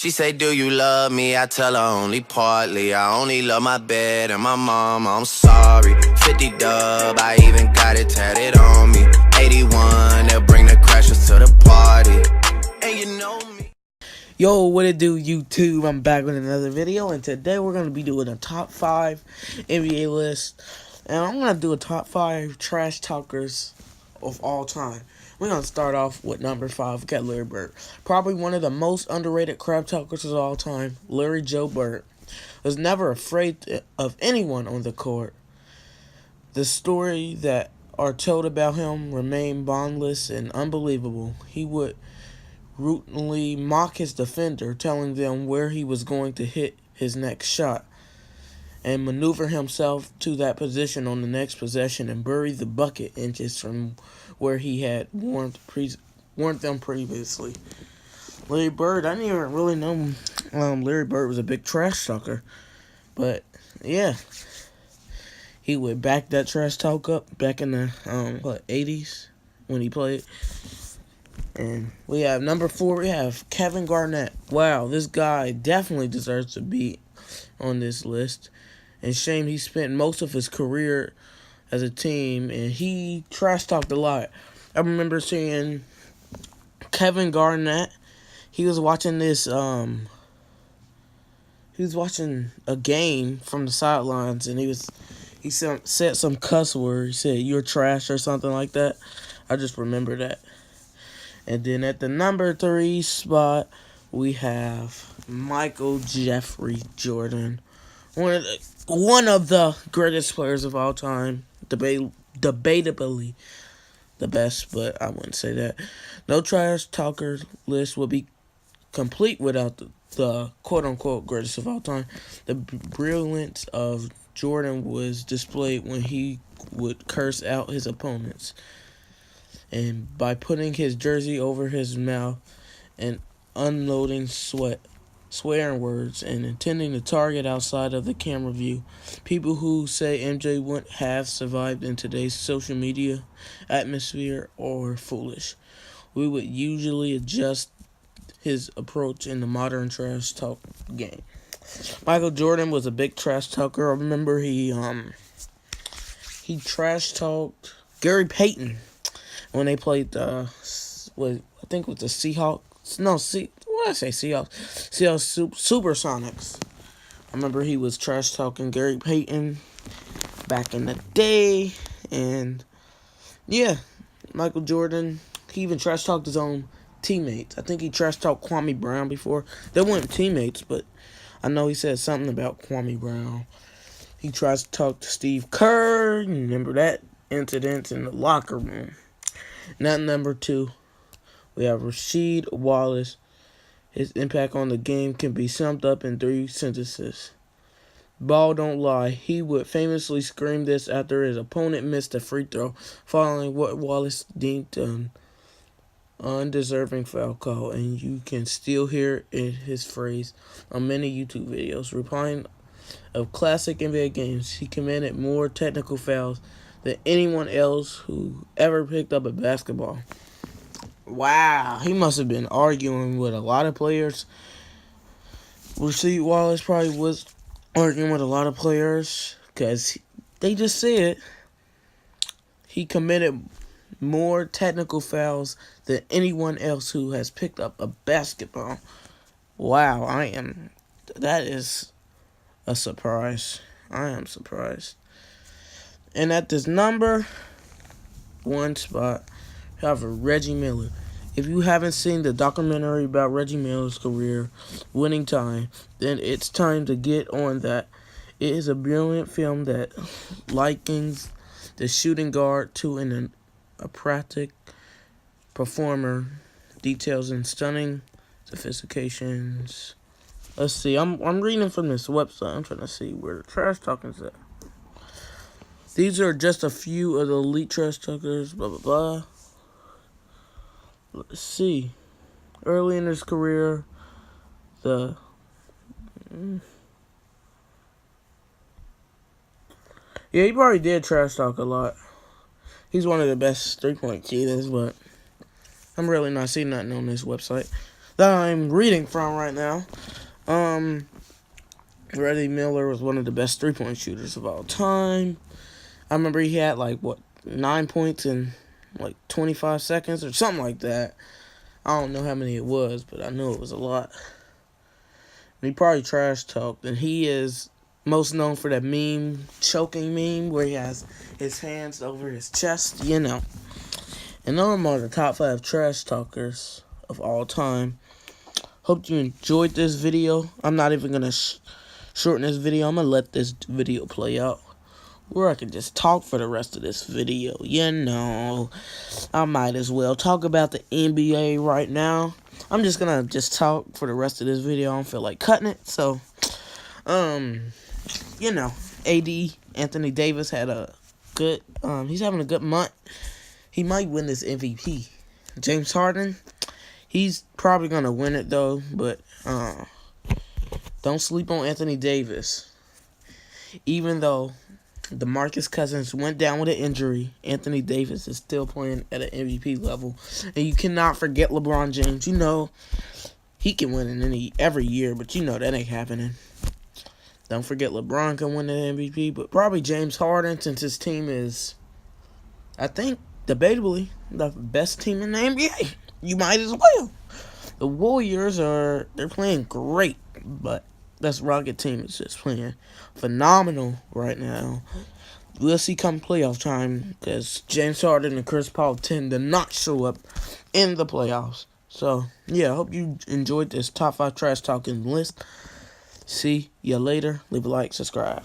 She say, do you love me? I tell her only partly. I only love my bed and my mom. I'm sorry. 50 dub, I even got it tatted on me. 81, they'll bring the crashers to the party. And you know me. Yo, what it do, YouTube? I'm back with another video, and today we're going to be doing a top 5 NBA list. And I'm going to do a top 5 trash talkers of all time. We're going to start off with number 5. We got Larry Bird. Probably one of the most underrated crap talkers of all time. Larry Joe Bird was never afraid of anyone on the court. The story that are told about him remain boundless and unbelievable. He would routinely mock his defender, telling them where he was going to hit his next shot, and maneuver himself to that position on the next possession and bury the bucket inches from where he had warned them previously. Larry Bird, I didn't even really know Larry Bird was a big trash talker, but yeah, he would back that trash talk up back in the 80s when he played. And we have number 4, we have Kevin Garnett. Wow, this guy definitely deserves to be on this list. And shame he spent most of his career as a team, and he trash talked a lot. I remember seeing Kevin Garnett. He was watching this, he was watching a game from the sidelines, and he said some cuss word. He said, "You're trash," or something like that. I just remember that. And then at the number 3 spot, we have Michael Jeffrey Jordan. One of the greatest players of all time. Debatably the best, but I wouldn't say that. No trash talker list would be complete without the quote-unquote greatest of all time. The brilliance of Jordan was displayed when he would curse out his opponents, and by putting his jersey over his mouth and unloading swearing words and intending to target outside of the camera view. People who say MJ wouldn't have survived in today's social media atmosphere are foolish. We would usually adjust his approach in the modern trash talk game. Michael Jordan was a big trash talker. I remember he trash talked Gary Payton when they played I think it was the Seahawks. No, what did I say? Seahawks Supersonics. I remember he was trash talking Gary Payton back in the day, and yeah, Michael Jordan. He even trash talked his own teammates. I think he trash talked Kwame Brown before. They weren't teammates, but I know he said something about Kwame Brown. He trash talked Steve Kerr. You remember that incident in the locker room. Now number 2, we have Rasheed Wallace. His impact on the game can be summed up in 3 sentences. Ball don't lie. He would famously scream this after his opponent missed a free throw, following what Wallace deemed an undeserving foul call, and you can still hear his phrase on many YouTube videos. Replying of classic NBA games, he committed more technical fouls than anyone else who ever picked up a basketball. Wow, he must have been arguing with a lot of players. Rasheed Wallace probably was arguing with a lot of players because they just said he committed more technical fouls than anyone else who has picked up a basketball. Wow, that is a surprise. I am surprised. And at this number 1 spot, we have Reggie Miller. If you haven't seen the documentary about Reggie Miller's career, Winning Time, then it's time to get on that. It is a brilliant film that likens the shooting guard to an operatic performer, details in stunning sophistications. Let's see, I'm reading from this website. I'm trying to see where the trash talking's at. These are just a few of the elite trash talkers, blah, blah, blah. Let's see. Early in his career, yeah, he probably did trash talk a lot. He's one of the best 3-point shooters, but I'm really not seeing nothing on this website. that I'm reading from right now. Reggie Miller was one of the best 3-point shooters of all time. I remember he had 9 points in 25 seconds or something like that. I don't know how many it was, but I know it was a lot. And he probably trash talked, and he is most known for that choking meme, where he has his hands over his chest, And them are the top 5 trash talkers of all time. Hope you enjoyed this video. I'm not even going to shorten this video. I'm going to let this video play out, or I can just talk for the rest of this video. I might as well talk about the NBA right now. I'm just going to talk for the rest of this video. I don't feel like cutting it. So, AD, Anthony Davis, had a good, he's having a good month. He might win this MVP. James Harden, he's probably going to win it, though, but don't sleep on Anthony Davis. Even though DeMarcus Cousins went down with an injury, Anthony Davis is still playing at an MVP level. And you cannot forget LeBron James. He can win in every year, but that ain't happening. Don't forget LeBron can win the MVP, but probably James Harden, since his team is, I think, debatably the best team in the NBA. You might as well. The Warriors they're playing great, but this Rocket team is just playing phenomenal right now. We'll see come playoff time, because James Harden and Chris Paul tend to not show up in the playoffs. So, I hope you enjoyed this top 5 trash talking list. See ya later. Leave a like, subscribe.